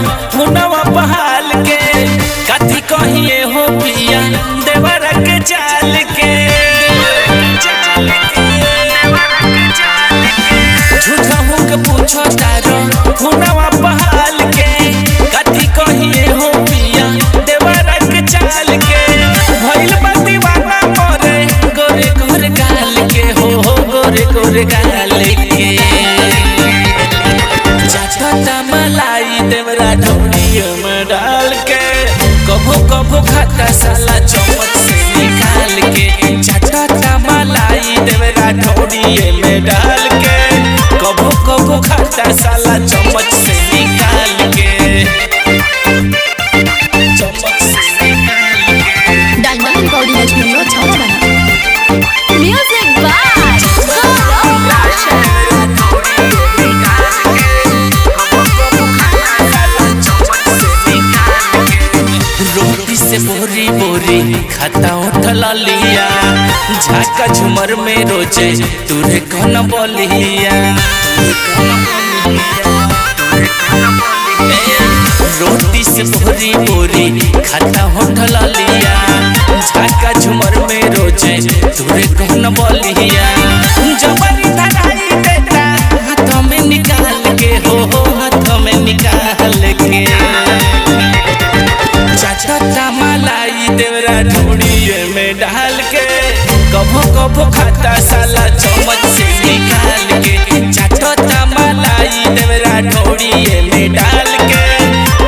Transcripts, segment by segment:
हुनवा बहाल के कथी कहिए हो पिया देवरा के चाल के झूठा मुख पूछो तारो हुनवा बहाल के कथी कहिए हो पिया देवरा के चाल के भइल बा दीवाना मोरे गोरे गोरे गाल के हो गोरे गोरे गाल के चाटता मलाई देवरा ढोलिया में डाल के कभो कभो खाता साला चम्मच से निकाल के चाटता मलाई देवरा ढोलिया में डाल के कभो कभो खाता साला चम्मच से निकाल के चम्मच से निकाल के डायमंड रिकॉर्डिंग स्टूडियो छौड़ा म्यूजिक बाय गौरव रोशन। रोटी से बोरी बोरी खाता उठल लिया झाका झुमर में रोजे तुरे कौन बोलिया रोटी से बोरी बोरी खाता उठल लिया झाका झुमर में रोजे तुरे कौन बोलिया जबरी धराई देता हाथ में निकाल के हो हाथ में निकाल के चाटता मलाई देवरा ढोलिए में डाल के कभो कभो खाता साला चम्मच से निकाल के चाटता मलाई देवरा ढोलिए में डाल के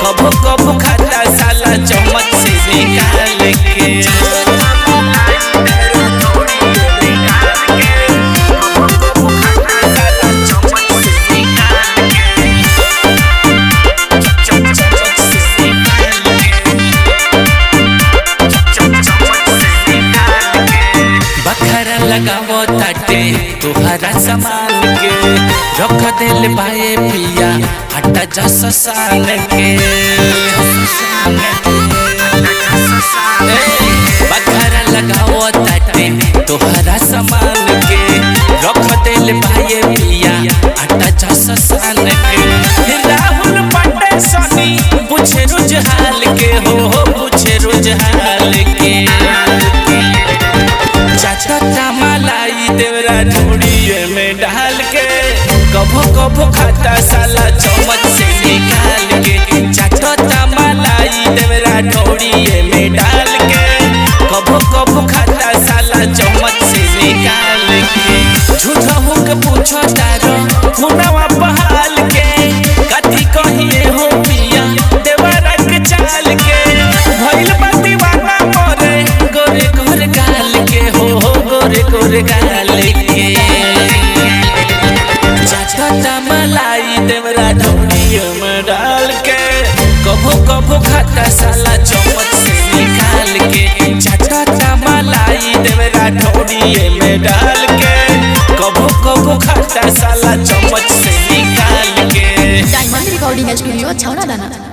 कभो कभो खाता साला चम्मच से निकाल के लगावो ताटे तुहरा सामान के रख दिल भाई पिया हटा जस सान के बखरा लगावो ताटे तुहरा सामान के रख दिल भाई पिया हटा जस सान के राहुल पांडे सनी पूछे रोज हाल के हो पूछे रोज हाल के चाटता मलाई देवरा ढोलिए में डाल के कभो कभो खाता साला चम्मच से निकाल के चाटता मलाई देवरा ढोलिए में डाल के कभो कभो खाता साला चम्मच से निकाल के झूठा मुख पूछो तारो हुनवा बहाल के कथी कहिए हो पिया देवरा के चाल के भइल बा दीवाना मोरे गोरे गोरे गाल के हो गोरे गोरे गाल के चाटता मलाई देवरा ढोलिया में डाल के कभो कभो खाता साला चम्मच से निकाल के चाटता मलाई देवरा ढोलिया में डाल के कभो कभो खाता साला चम्मच से निकाल के डायमंड रिकॉर्डिंग स्टूडियो छौड़ा।